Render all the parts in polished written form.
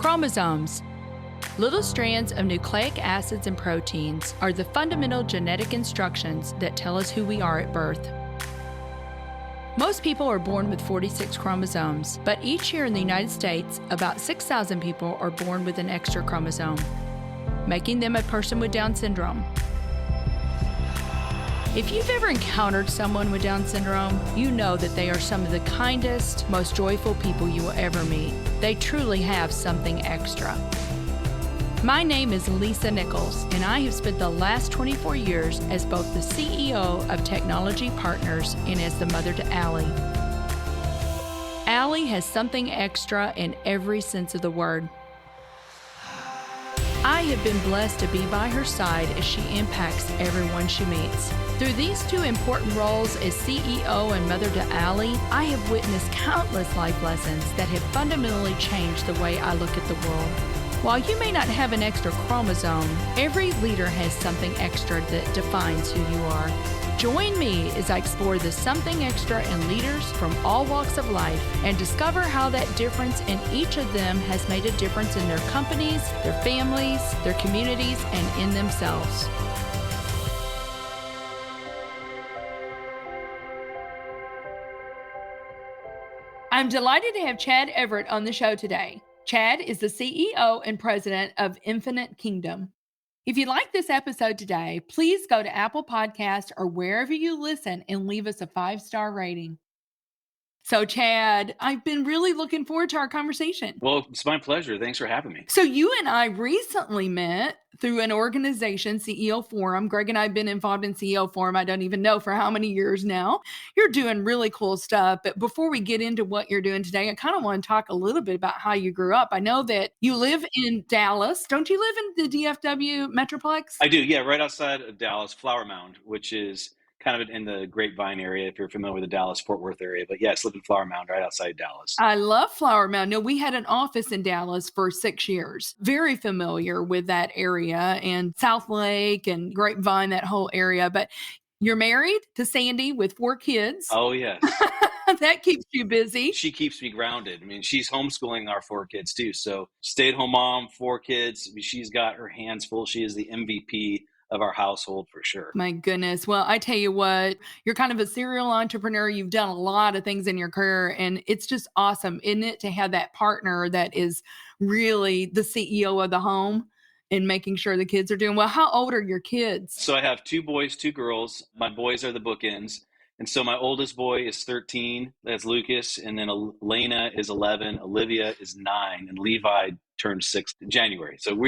Chromosomes. Little strands of nucleic acids and proteins are the fundamental genetic instructions that tell us who we are at birth. Most people are born with 46 chromosomes, but each year in the United States, about 6,000 people are born with an extra chromosome, making them a person with Down syndrome. If you've ever encountered someone with Down syndrome, you know that they are some of the kindest, most joyful people you will ever meet. They truly have something extra. My name is Lisa Nichols, and I have spent the last 24 years as both the CEO of Technology Partners and as the mother to Allie. Allie has something extra in every sense of the word. I have been blessed to be by her side as she impacts everyone she meets. Through these two important roles as CEO and mother to Allie, I have witnessed countless life lessons that have fundamentally changed the way I look at the world. While you may not have an extra chromosome, every leader has something extra that defines who you are. Join me as I explore the something extra in leaders from all walks of life and discover how that difference in each of them has made a difference in their companies, their families, their communities, and in themselves. I'm delighted to have Chad Everett on the show today. Chad is the CEO and president of Infinite Kingdom. If you like this episode today, please go to Apple Podcasts or wherever you listen and leave us a 5-star rating. So, Chad, I've been really looking forward to our conversation. Well, it's my pleasure. Thanks for having me. So you and I recently met through an organization, CEO Forum. Greg and I have been involved in CEO Forum. I don't even know for how many years now. You're doing really cool stuff. But before we get into what you're doing today, I kind of want to talk a little bit about how you grew up. I know that you live in Dallas. Don't you live in the DFW Metroplex? I do, yeah, right outside of Dallas, Flower Mound, which is kind of in the Grapevine area, if you're familiar with the Dallas-Fort Worth area. But yes, live in Flower Mound, right outside Dallas. I love Flower Mound. No, we had an office in Dallas for 6 years. Very familiar with that area and South Lake and Grapevine, that whole area. But you're married to Sandy with 4 kids. Oh, yes. That keeps you busy. She keeps me grounded. I mean, she's homeschooling our 4 kids too. So stay-at-home mom, 4 kids. I mean, she's got her hands full. She is the MVP of our household for sure. My goodness. Well, I tell you what, you're kind of a serial entrepreneur. You've done a lot of things in your career, and it's just awesome, isn't it, to have that partner that is really the CEO of the home and making sure the kids are doing well. How old are your kids? So I have 2 boys, 2 girls. My boys are the bookends. And so my oldest boy is 13, that's Lucas, and then Elena is 11, Olivia is 9, and Levi turned 6 in January. So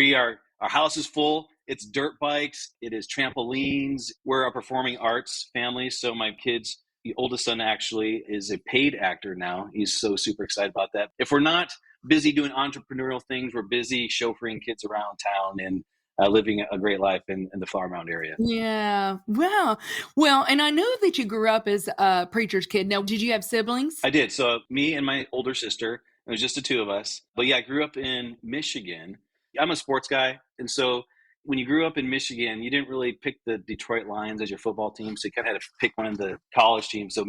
our house is full. It's dirt bikes. It is trampolines. We're a performing arts family. So my kids, the oldest son actually is a paid actor now. He's so super excited about that. If we're not busy doing entrepreneurial things, we're busy chauffeuring kids around town and living a great life in the Flower Mound area. Yeah. Wow. Well, and I know that you grew up as a preacher's kid. Now, did you have siblings? I did. So me and my older sister, it was just the 2 of us. But yeah, I grew up in Michigan. I'm a sports guy. And so when you grew up in Michigan, you didn't really pick the Detroit Lions as your football team. So you kind of had to pick one of the college teams. So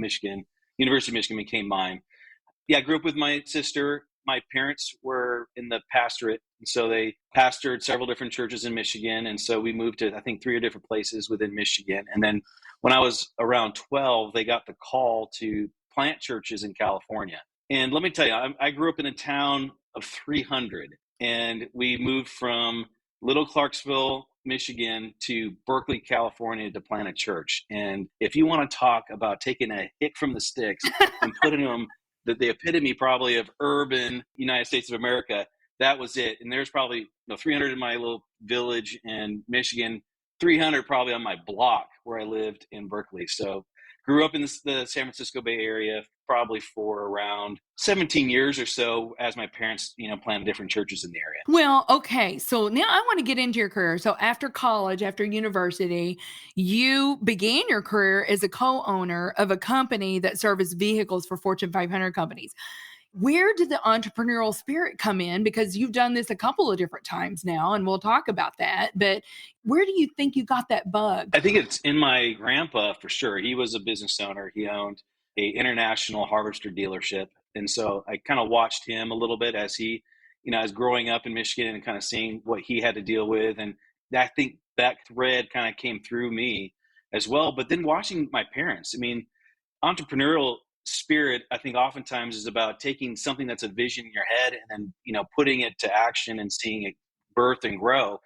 University of Michigan became mine. Yeah, I grew up with my sister. My parents were in the pastorate. And so they pastored several different churches in Michigan. And so we moved to, I think, 3 different places within Michigan. And then when I was around 12, they got the call to plant churches in California. And let me tell you, I grew up in a town of 300. And we moved from Little Clarksville, Michigan to Berkeley, California to plant a church. And if you want to talk about taking a hit from the sticks and putting them, the epitome probably of urban United States of America, that was it. And there's probably 300 in my little village in Michigan, 300 probably on my block where I lived in Berkeley. So grew up in the San Francisco Bay Area probably for around 17 years or so as my parents, planted different churches in the area. Well, okay. So now I want to get into your career. So after college, after university, you began your career as a co-owner of a company that serviced vehicles for Fortune 500 companies. Where did the entrepreneurial spirit come in? Because you've done this a couple of different times now, and we'll talk about that. But where do you think you got that bug? I think it's in my grandpa for sure. He was a business owner. He owned a international harvester dealership. And so I kind of watched him a little bit as he, I was growing up in Michigan and kind of seeing what he had to deal with. And I think that thread kind of came through me as well. But then watching my parents, I mean, entrepreneurial spirit, I think oftentimes is about taking something that's a vision in your head and then, putting it to action and seeing it birth and grow.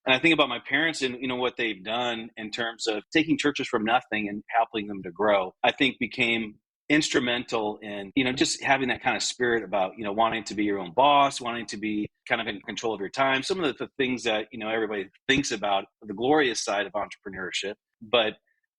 And I think about my parents and what they've done in terms of taking churches from nothing and helping them to grow. I think became instrumental in just having that kind of spirit about wanting to be your own boss, wanting to be kind of in control of your time. Some of the things that everybody thinks about the glorious side of entrepreneurship, but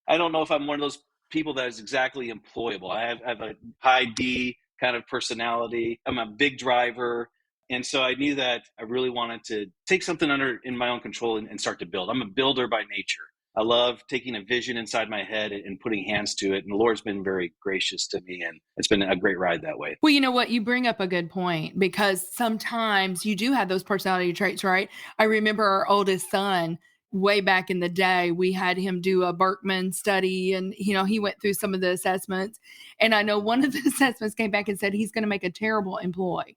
I don't know if I'm one of those people that is exactly employable. I have a high D kind of personality. I'm a big driver. And so I knew that I really wanted to take something in my own control and start to build. I'm a builder by nature. I love taking a vision inside my head and putting hands to it. And the Lord's been very gracious to me, and it's been a great ride that way. Well, you know what? You bring up a good point, because sometimes you do have those personality traits, right? I remember our oldest son, way back in the day, we had him do a Berkman study, and he went through some of the assessments, and I know one of the assessments came back and said he's going to make a terrible employee.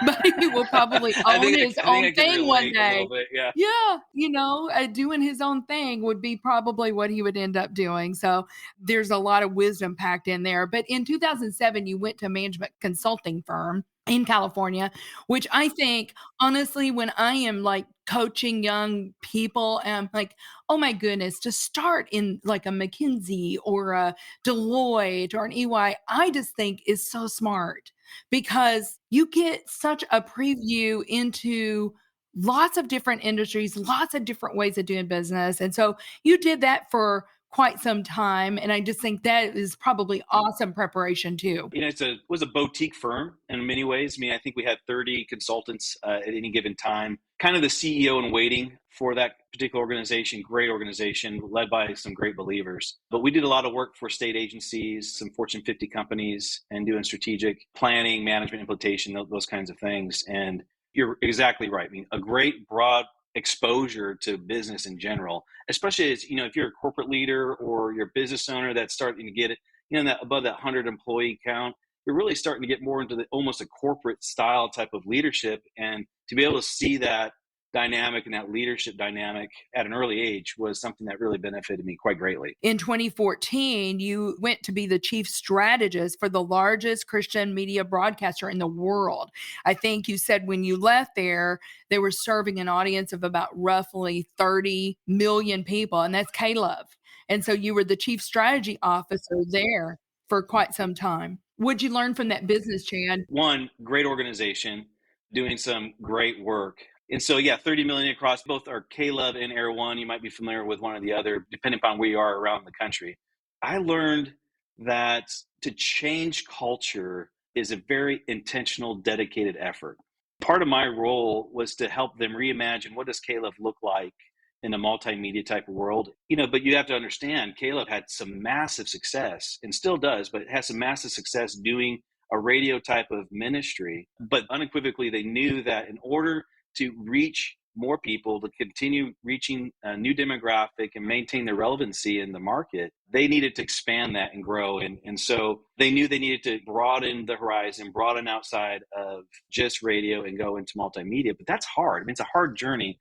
But he will probably own his own thing one day. Yeah, doing his own thing would be probably what he would end up doing. So there's a lot of wisdom packed in there. But in 2007, you went to a management consulting firm in California, which I think, honestly, when I am like coaching young people, and I'm like, oh my goodness, to start in like a McKinsey or a Deloitte or an EY, I just think is so smart, because you get such a preview into lots of different industries, lots of different ways of doing business. And so you did that for quite some time. And I just think that is probably awesome preparation too. It was a boutique firm in many ways. I mean, I think we had 30 consultants at any given time, kind of the CEO in waiting for that particular organization, great organization led by some great believers. But we did a lot of work for state agencies, some Fortune 50 companies, and doing strategic planning, management, implementation, those kinds of things. And you're exactly right. I mean, a great broad exposure to business in general, especially as if you're a corporate leader or you're a business owner that's starting to get it that above that 100 employee count, you're really starting to get more into almost a corporate style type of leadership. And to be able to see that dynamic and that leadership dynamic at an early age was something that really benefited me quite greatly. In 2014, you went to be the chief strategist for the largest Christian media broadcaster in the world. I think you said when you left there, they were serving an audience of about roughly 30 million people, and that's Caleb. And so you were the chief strategy officer there for quite some time. What'd you learn from that business, Chad? One, great organization, doing some great work. And so, 30 million across both our Caleb and Air One. You might be familiar with one or the other, depending upon where you are around the country. I learned that to change culture is a very intentional, dedicated effort. Part of my role was to help them reimagine what does Caleb look like in a multimedia type of world. But you have to understand, Caleb had some massive success and still does, but it has some massive success doing a radio type of ministry. But unequivocally, they knew that in order to reach more people, to continue reaching a new demographic and maintain their relevancy in the market, they needed to expand that and grow. And so they knew they needed to broaden the horizon, broaden outside of just radio and go into multimedia. But that's hard. I mean, it's a hard journey.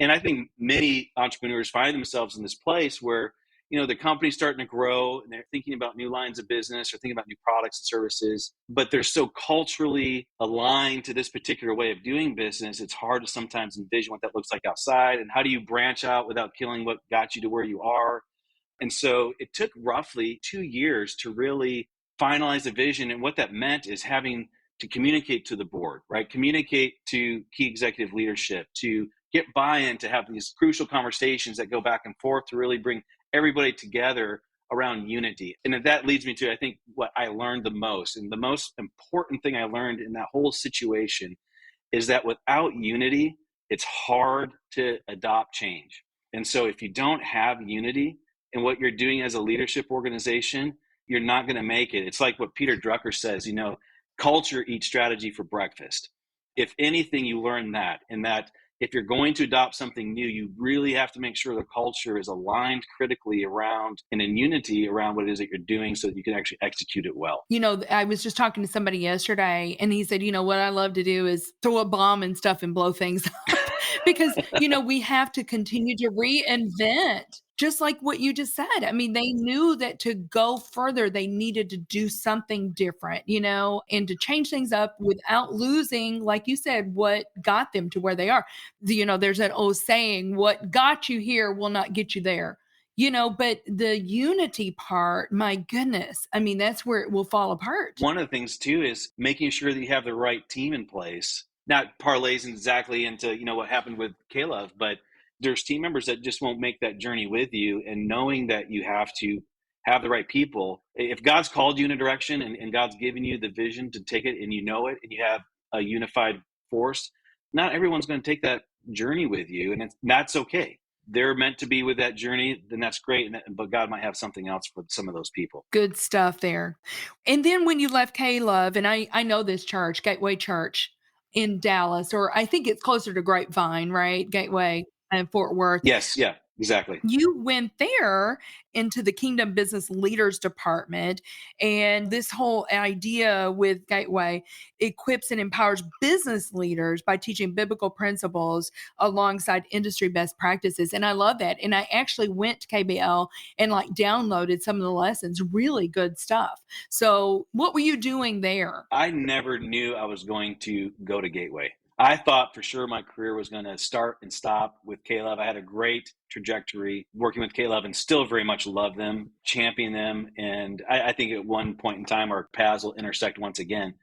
And I think many entrepreneurs find themselves in this place where the company's starting to grow and they're thinking about new lines of business or thinking about new products and services, but they're so culturally aligned to this particular way of doing business. It's hard to sometimes envision what that looks like outside. And how do you branch out without killing what got you to where you are? And so it took roughly 2 years to really finalize the vision. And what that meant is having to communicate to the board, right? Communicate to key executive leadership, to get buy-in, to have these crucial conversations that go back and forth to really bring everybody together around unity. And that leads me to, I think, what I learned the most. And the most important thing I learned in that whole situation is that without unity, it's hard to adopt change. And so if you don't have unity in what you're doing as a leadership organization, you're not going to make it. It's like what Peter Drucker says, culture eats strategy for breakfast. If anything, you learn that, and that if you're going to adopt something new, you really have to make sure the culture is aligned critically around and in unity around what it is that you're doing so that you can actually execute it well. I was just talking to somebody yesterday and he said, what I love to do is throw a bomb and stuff and blow things up because, we have to continue to reinvent. Just like what you just said. I mean, they knew that to go further, they needed to do something different, and to change things up without losing, like you said, what got them to where they are. There's that old saying, what got you here will not get you there. But the unity part, my goodness, I mean, that's where it will fall apart. One of the things too is making sure that you have the right team in place. Not parlays exactly into, what happened with Caleb, but there's team members that just won't make that journey with you, and knowing that you have to have the right people. If God's called you in a direction and God's given you the vision to take it and you know it and you have a unified force, not everyone's going to take that journey with you, and that's okay. They're meant to be with that journey, then that's great. But God might have something else for some of those people. Good stuff there. And then when you left Caleb, and I know this church, Gateway Church in Dallas, or I think it's closer to Grapevine, right? Gateway and Fort Worth. Yes, yeah, exactly. You went there into the Kingdom Business Leaders Department, and this whole idea with Gateway equips and empowers business leaders by teaching biblical principles alongside industry best practices. And I love that. And I actually went to KBL and downloaded some of the lessons, really good stuff. So what were you doing there? I never knew I was going to go to Gateway. I thought for sure my career was going to start and stop with Caleb. I had a great trajectory working with Caleb and still very much love them, champion them. And I think at one point in time, our paths will intersect once again.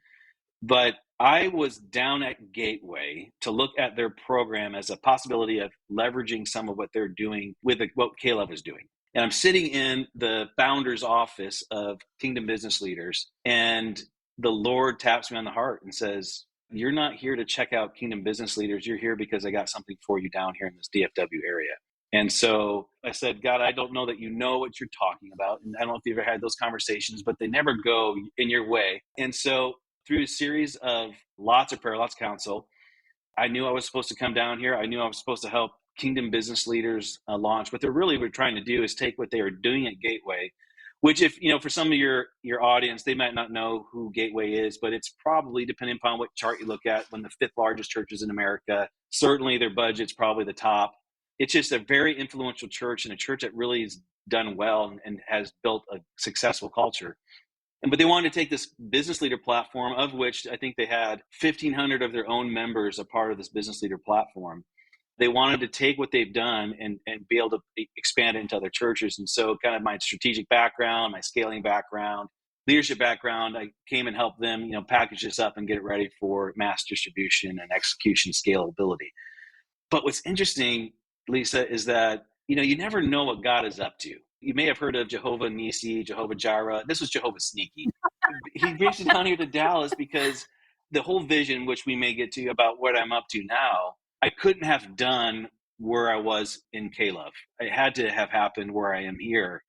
But I was down at Gateway to look at their program as a possibility of leveraging some of what they're doing with what Caleb is doing. And I'm sitting in the founder's office of Kingdom Business Leaders, and the Lord taps me on the heart and says, "You're not here to check out Kingdom Business Leaders. You're here because I got something for you down here in this DFW area." And so I said, "God, I don't know that you know what you're talking about. And I don't know if you've ever had those conversations, but they never go in your way." And so through a series of lots of prayer, lots of counsel, I knew I was supposed to come down here. I knew I was supposed to help Kingdom Business Leaders launch. What they're really trying to do is take what they were doing at Gateway, which if, for some of your audience, they might not know who Gateway is, but it's probably, depending upon what chart you look at, one of the 5th largest churches in America. Certainly their budget's probably the top. It's just a very influential church, and a church that really has done well and has built a successful culture. But they wanted to take this business leader platform, of which I think they had 1,500 of their own members a part of this business leader platform. They wanted to take what they've done and be able to expand it into other churches. And so kind of my strategic background, my scaling background, leadership background, I came and helped them, package this up and get it ready for mass distribution and execution scalability. But what's interesting, Lisa, is that, you never know what God is up to. You may have heard of Jehovah Nissi, Jehovah Jireh. This was Jehovah Sneaky. He reached it down here to Dallas because the whole vision, which we may get to about what I'm up to now, I couldn't have done where I was in Caleb. It had to have happened where I am here.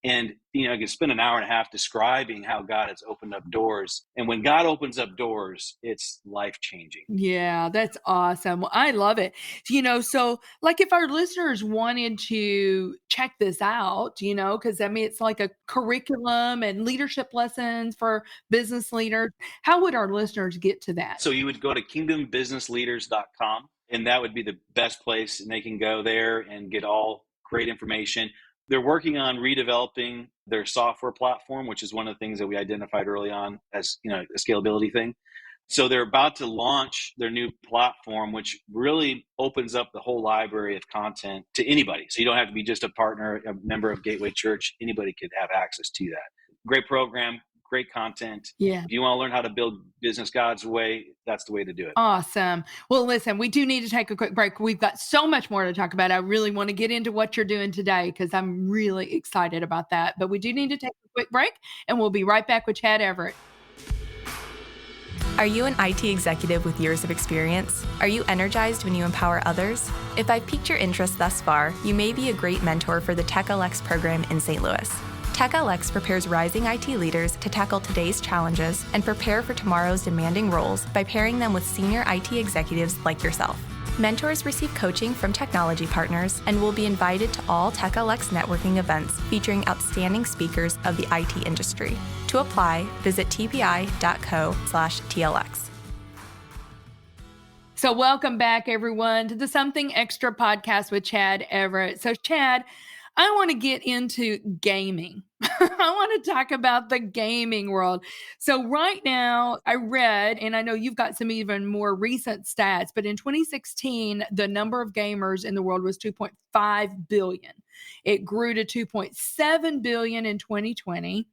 And, I could spend an hour and a half describing how God has opened up doors. And when God opens up doors, it's life-changing. Yeah, that's awesome. I love it. So if our listeners wanted to check this out, because it's like a curriculum and leadership lessons for business leaders, how would our listeners get to that? So you would go to kingdombusinessleaders.com, and that would be the best place. And they can go there and get all great information. They're working on redeveloping their software platform, which is one of the things that we identified early on as a scalability thing. So they're about to launch their new platform, which really opens up the whole library of content to anybody. So you don't have to be just a partner, a member of Gateway Church. Anybody could have access to that. Great program, great content. Yeah. If you want to learn how to build business God's way, that's the way to do it. Awesome. Well, listen, we do need to take a quick break. We've got so much more to talk about. I really want to get into what you're doing today because I'm really excited about that. But we do need to take a quick break, and we'll be right back with Chad Everett. Are you an IT executive with years of experience? Are you energized when you empower others? If I've piqued your interest thus far, you may be a great mentor for the TechLX program in St. Louis. TechLX prepares rising IT leaders to tackle today's challenges and prepare for tomorrow's demanding roles by pairing them with senior IT executives like yourself. Mentors receive coaching from technology partners and will be invited to all TechLX networking events featuring outstanding speakers of the IT industry. To apply, visit tpi.co/TLX. So welcome back, everyone, to the Something Extra podcast with Chad Everett. So Chad, I want to get into gaming. I want to talk about the gaming world. So right now, I read, and I know you've got some even more recent stats, but in 2016, the number of gamers in the world was 2.5 billion. It grew to 2.7 billion in 2020.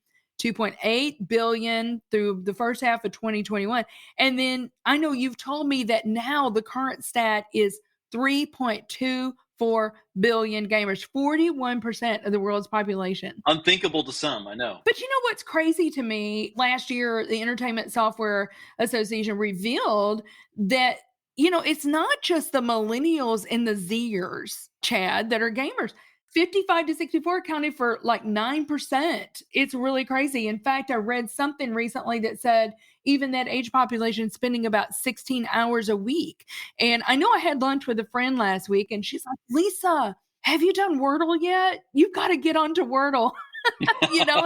2.8 billion through the first half of 2021. And then I know you've told me that now the current stat is 3.24 billion gamers, 41% of the world's population. Unthinkable to some, I know. But you know what's crazy to me? Last year, the Entertainment Software Association revealed that, it's not just the millennials and the Zers, Chad, that are gamers. 55 to 64 accounted for like 9%. It's really crazy. In fact, I read something recently that said even that age population spending about 16 hours a week. And I know I had lunch with a friend last week and she's like, Lisa, have you done Wordle yet? You've got to get onto Wordle. And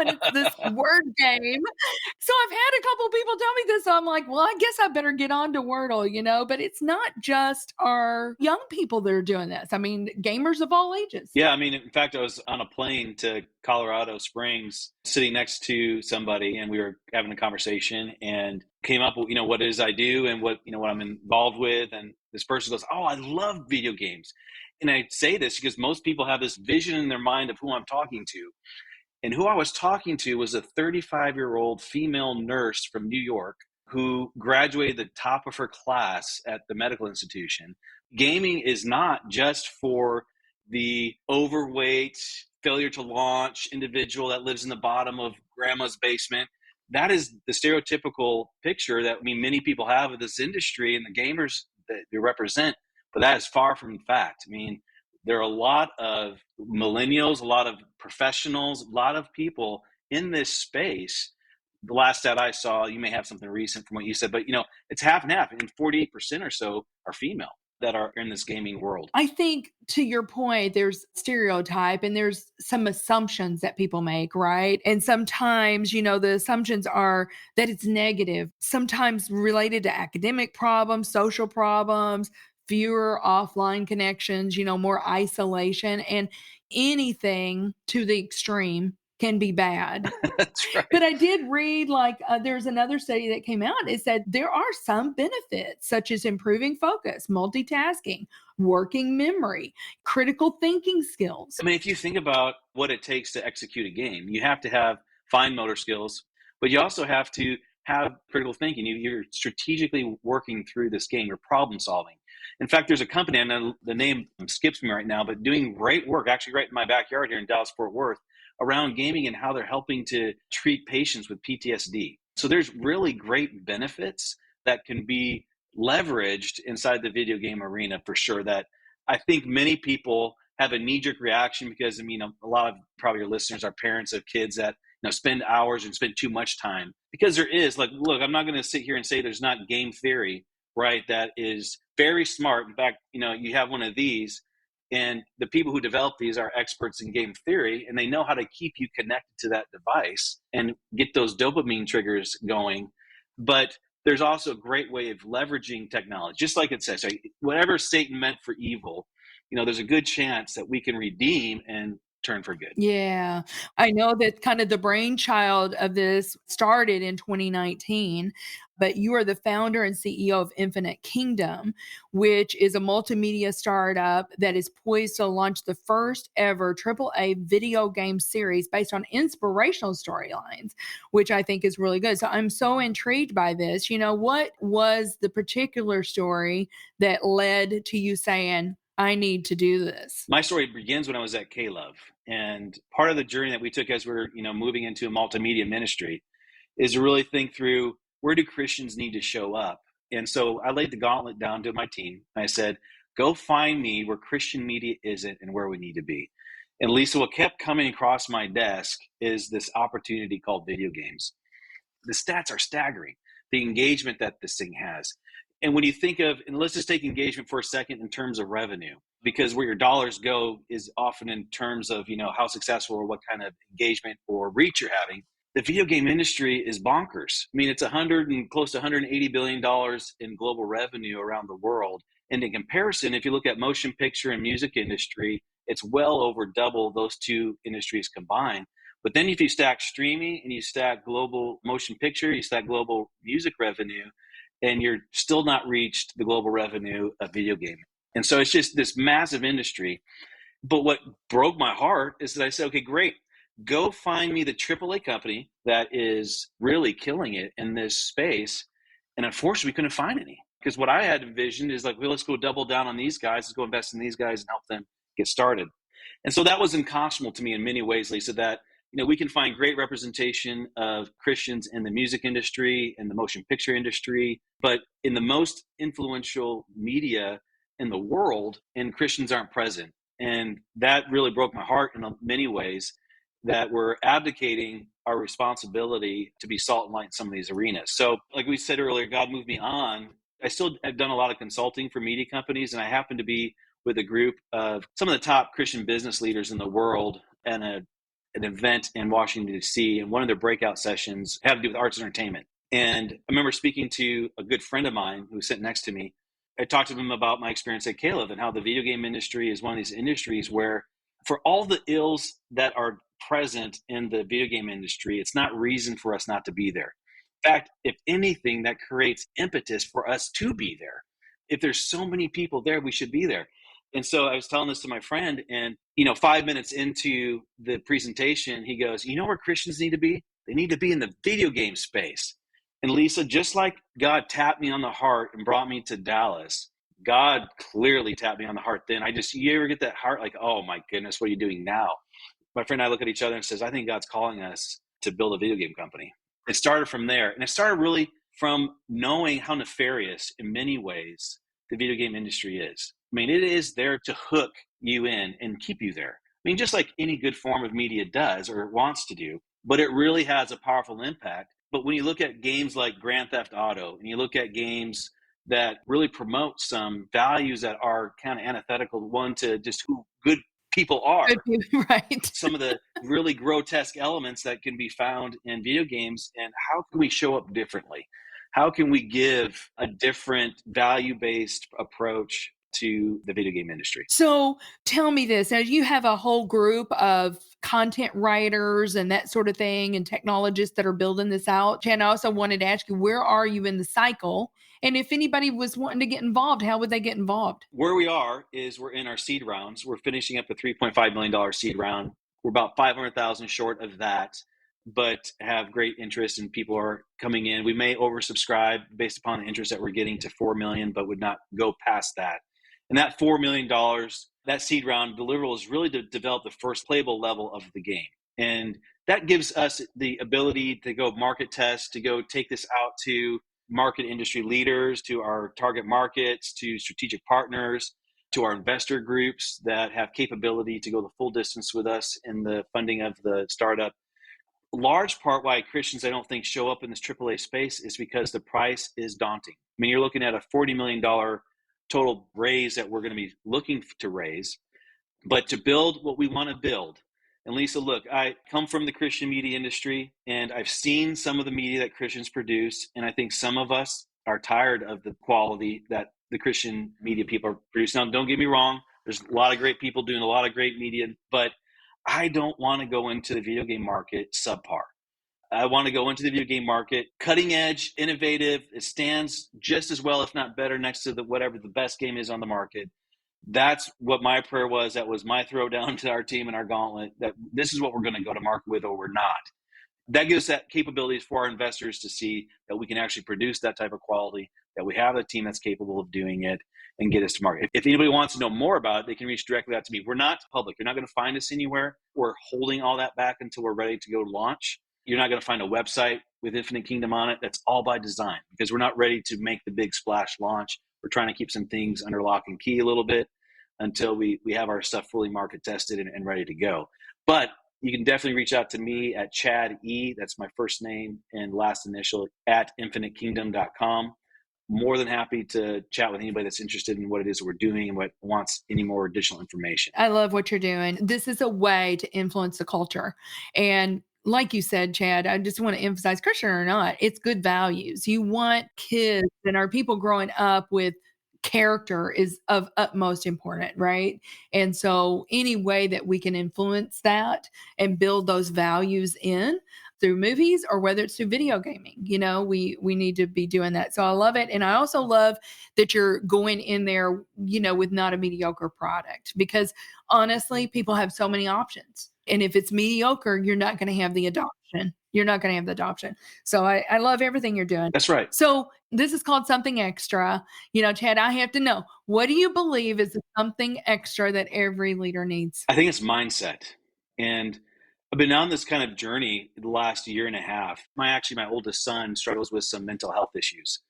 it's this word game. So I've had a couple people tell me this. So I'm like, well, I guess I better get on to Wordle, but it's not just our young people that are doing this. I mean, gamers of all ages. Yeah, I mean, in fact, I was on a plane to Colorado Springs sitting next to somebody and we were having a conversation and came up with, what it is I do and what I'm involved with. And this person goes, oh, I love video games. And I say this because most people have this vision in their mind of who I'm talking to. And who I was talking to was a 35-year-old female nurse from New York who graduated the top of her class at the medical institution. Gaming is not just for the overweight, failure to launch individual that lives in the bottom of grandma's basement. That is the stereotypical picture that many people have of this industry and the gamers that they represent, but that is far from fact. There are a lot of millennials, a lot of professionals, a lot of people in this space. The last stat I saw, you may have something recent from what you said, but it's half and half, and 48% or so are female that are in this gaming world. I think to your point, there's stereotype and there's some assumptions that people make, right? And sometimes, the assumptions are that it's negative, sometimes related to academic problems, social problems, fewer offline connections, more isolation, and anything to the extreme can be bad. That's right. But I did read there's another study that came out. It said there are some benefits such as improving focus, multitasking, working memory, critical thinking skills. If you think about what it takes to execute a game, you have to have fine motor skills, but you also have to have critical thinking. You're strategically working through this game, you're problem solving. In fact, there's a company, I know the name skips me right now, but doing great work, actually right in my backyard here in Dallas-Fort Worth, around gaming and how they're helping to treat patients with PTSD. So there's really great benefits that can be leveraged inside the video game arena for sure, that I think many people have a knee-jerk reaction because, a lot of probably your listeners are parents of kids that spend hours and spend too much time. Because there is, look, I'm not going to sit here and say there's not game theory, right? That is very smart. In fact, you have one of these and the people who develop these are experts in game theory and they know how to keep you connected to that device and get those dopamine triggers going. But there's also a great way of leveraging technology. Just like it says, right? Whatever Satan meant for evil, there's a good chance that we can redeem and turn for good. Yeah. I know that kind of the brainchild of this started in 2019, but you are the founder and CEO of Infinite Kingdom, which is a multimedia startup that is poised to launch the first ever AAA video game series based on inspirational storylines, which I think is really good. So I'm so intrigued by this. What was the particular story that led to you saying, I need to do this? My story begins when I was at K-Love. And part of the journey that we took as we're, moving into a multimedia ministry is to really think through, where do Christians need to show up? And so I laid the gauntlet down to my team. I said, go find me where Christian media isn't and where we need to be. And Lisa, what kept coming across my desk is this opportunity called video games. The stats are staggering, the engagement that this thing has. And when you think of, and let's just take engagement for a second in terms of revenue, because where your dollars go is often in terms of, how successful or what kind of engagement or reach you're having. The video game industry is bonkers. I mean, it's close to $180 billion in global revenue around the world. And in comparison, if you look at motion picture and music industry, it's well over double those two industries combined. But then if you stack streaming and you stack global motion picture, you stack global music revenue, and you're still not reached the global revenue of video gaming. And so it's just this massive industry. But what broke my heart is that I said, okay, great. Go find me the AAA company that is really killing it in this space. And unfortunately, we couldn't find any. Because what I had envisioned is like, well, let's go double down on these guys. Let's go invest in these guys and help them get started. And so that was unconscionable to me in many ways, Lisa, that we can find great representation of Christians in the music industry and the motion picture industry, but in the most influential media in the world, and Christians aren't present. And that really broke my heart in many ways, that we're abdicating our responsibility to be salt and light in some of these arenas. So like we said earlier, God moved me on. I still have done a lot of consulting for media companies, and I happen to be with a group of some of the top Christian business leaders in the world and an event in Washington, D.C., and one of their breakout sessions had to do with arts and entertainment. And I remember speaking to a good friend of mine who was sitting next to me. I talked to him about my experience at Caleb and how the video game industry is one of these industries where, for all the ills that are present in the video game industry, it's not reason for us not to be there. In fact, if anything, that creates impetus for us to be there. If there's so many people there, we should be there. And so I was telling this to my friend, and 5 minutes into the presentation, he goes, where Christians need to be? They need to be in the video game space. And Lisa, just like God tapped me on the heart and brought me to Dallas, God clearly tapped me on the heart then. You ever get that heart like, oh my goodness, what are you doing now? My friend and I look at each other and says, I think God's calling us to build a video game company. It started from there. And it started really from knowing how nefarious in many ways the video game industry is. I mean, it is there to hook you in and keep you there. I mean, just like any good form of media does or wants to do, but it really has a powerful impact. But when you look at games like Grand Theft Auto, and you look at games that really promote some values that are kind of antithetical, one, to just who good people are, right? Some of the really grotesque elements that can be found in video games, and how can we show up differently? How can we give a different value-based approach to the video game industry? So tell me this, as you have a whole group of content writers and that sort of thing and technologists that are building this out, Jan, I also wanted to ask you, where are you in the cycle? And if anybody was wanting to get involved, how would they get involved? Where we are is we're in our seed rounds. We're finishing up the $3.5 million seed round. We're about 500,000 short of that, but have great interest and people are coming in. We may oversubscribe based upon the interest that we're getting to 4 million, but would not go past that. And that $4 million, that seed round deliverable is really to develop the first playable level of the game. And that gives us the ability to go market test, to go take this out to market industry leaders, to our target markets, to strategic partners, to our investor groups that have capability to go the full distance with us in the funding of the startup. Large part why Christians, I don't think, show up in this AAA space is because the price is daunting. I mean, you're looking at a $40 million total raise that we're going to be looking to raise. But to build what we want to build, and Lisa, look, I come from the Christian media industry, and I've seen some of the media that Christians produce, and I think some of us are tired of the quality that the Christian media people are producing. Now, don't get me wrong, there's a lot of great people doing a lot of great media, but I don't want to go into the video game market subpar. I want to go into the video game market cutting edge, innovative. It stands just as well, if not better, next to whatever the best game is on the market. That's what my prayer was. That was my throwdown to our team and our gauntlet, that this is what we're going to go to market with, or we're not. That gives that capabilities for our investors to see that we can actually produce that type of quality, that we have a team that's capable of doing it and get us to market. If anybody wants to know more about it, they can reach directly out to me. We're not public. You're not going to find us anywhere. We're holding all that back until we're ready to go launch. You're not going to find a website with Infinite Kingdom on it. That's all by design, because we're not ready to make the big splash launch. We're trying to keep some things under lock and key a little bit until we have our stuff fully market tested and ready to go. But you can definitely reach out to me at Chad E. That's my first name and last initial at infinitekingdom.com. more than happy to chat with anybody that's interested in what it is we're doing and what wants any more additional information. I love what you're doing. This is a way to influence the culture. And like you said, Chad, I just want to emphasize, Christian or not, it's good values. You want kids and our people growing up with character is of utmost importance, right? And so any way that we can influence that and build those values in through movies or whether it's through video gaming, we need to be doing that. So I love it. And I also love that you're going in there, with not a mediocre product, because honestly, people have so many options. And if it's mediocre, you're not going to have the adoption. So I love everything you're doing. That's right. So this is called Something Extra. Chad, I have to know, what do you believe is the something extra that every leader needs? I think it's mindset. And I've been on this kind of journey the last year and a half. My oldest son struggles with some mental health issues.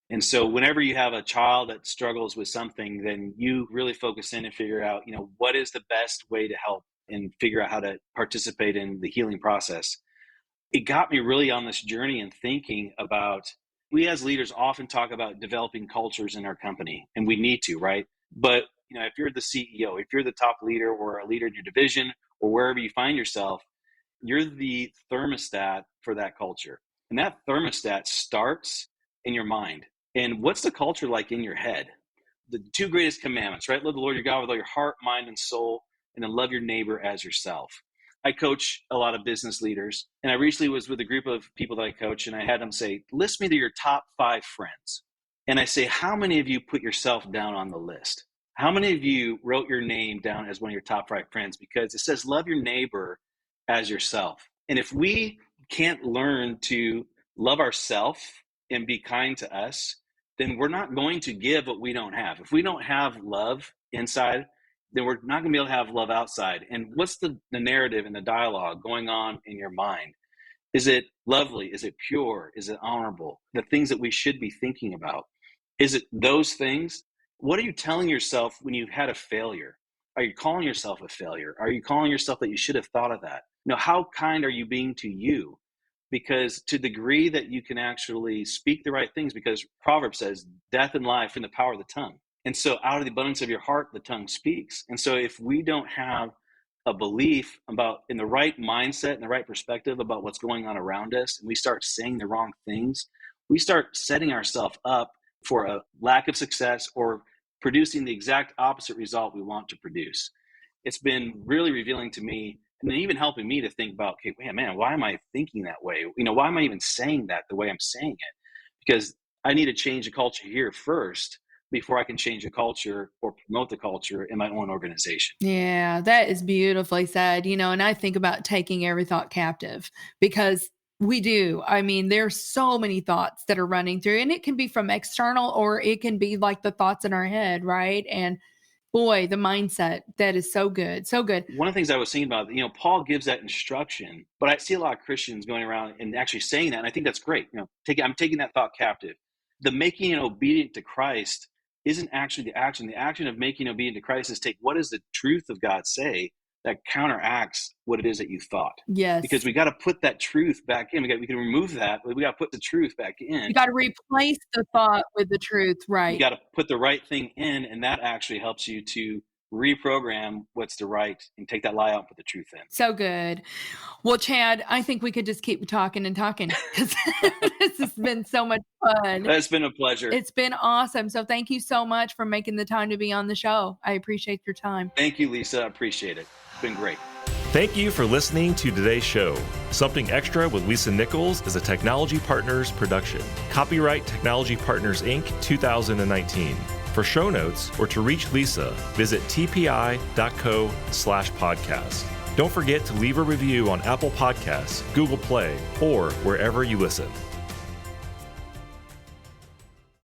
And so whenever you have a child that struggles with something, then you really focus in and figure out, what is the best way to help and figure out how to participate in the healing process. It got me really on this journey and thinking about, we as leaders often talk about developing cultures in our company, and we need to, right? But if you're the CEO, if you're the top leader or a leader in your division or wherever you find yourself, you're the thermostat for that culture. And that thermostat starts in your mind. And what's the culture like in your head? The two greatest commandments, right? Love the Lord your God with all your heart, mind, and soul, and then love your neighbor as yourself. I coach a lot of business leaders, and I recently was with a group of people that I coach, and I had them say, list me to your top 5 friends. And I say, how many of you put yourself down on the list? How many of you wrote your name down as one of your top 5 friends? Because it says, love your neighbor as yourself. And if we can't learn to love ourselves and be kind to us, then we're not going to give what we don't have. If we don't have love inside, then we're not going to be able to have love outside. And what's the narrative and the dialogue going on in your mind? Is it lovely? Is it pure? Is it honorable? The things that we should be thinking about. Is it those things? What are you telling yourself when you had a failure? Are you calling yourself a failure? Are you calling yourself that you should have thought of that? How kind are you being to you? Because to the degree that you can actually speak the right things, because Proverbs says, death and life in the power of the tongue. And so out of the abundance of your heart, the tongue speaks. And so if we don't have a belief about in the right mindset and the right perspective about what's going on around us, and we start saying the wrong things, we start setting ourselves up for a lack of success or producing the exact opposite result we want to produce. It's been really revealing to me, and even helping me to think about, okay, man, why am I thinking that way? Why am I even saying that the way I'm saying it? Because I need to change the culture here first before I can change the culture or promote the culture in my own organization. Yeah, that is beautifully said, and I think about taking every thought captive, because we do. I mean, there's so many thoughts that are running through, and it can be from external or it can be like the thoughts in our head, right? And boy, the mindset, that is so good. So good. One of the things I was thinking about, Paul gives that instruction, but I see a lot of Christians going around and actually saying that. And I think that's great. I'm taking that thought captive. The making it obedient to Christ isn't actually the action. The action of making obedient to Christ is take what does the truth of God say that counteracts what it is that you thought. Yes. Because we got to put that truth back in. We can remove that, but we got to put the truth back in. You got to replace the thought with the truth, right? You got to put the right thing in, and that actually helps you to reprogram what's the right and take that lie out and put the truth in. So good. Well, Chad, I think we could just keep talking and talking because this has been so much fun. It's been a pleasure. It's been awesome. So thank you so much for making the time to be on the show. I appreciate your time. Thank you, Lisa. I appreciate it. It's been great. Thank you for listening to today's show. Something Extra with Lisa Nichols is a Technology Partners production. Copyright Technology Partners, Inc. 2019. For show notes or to reach Lisa, visit tpi.co/podcast. Don't forget to leave a review on Apple Podcasts, Google Play, or wherever you listen.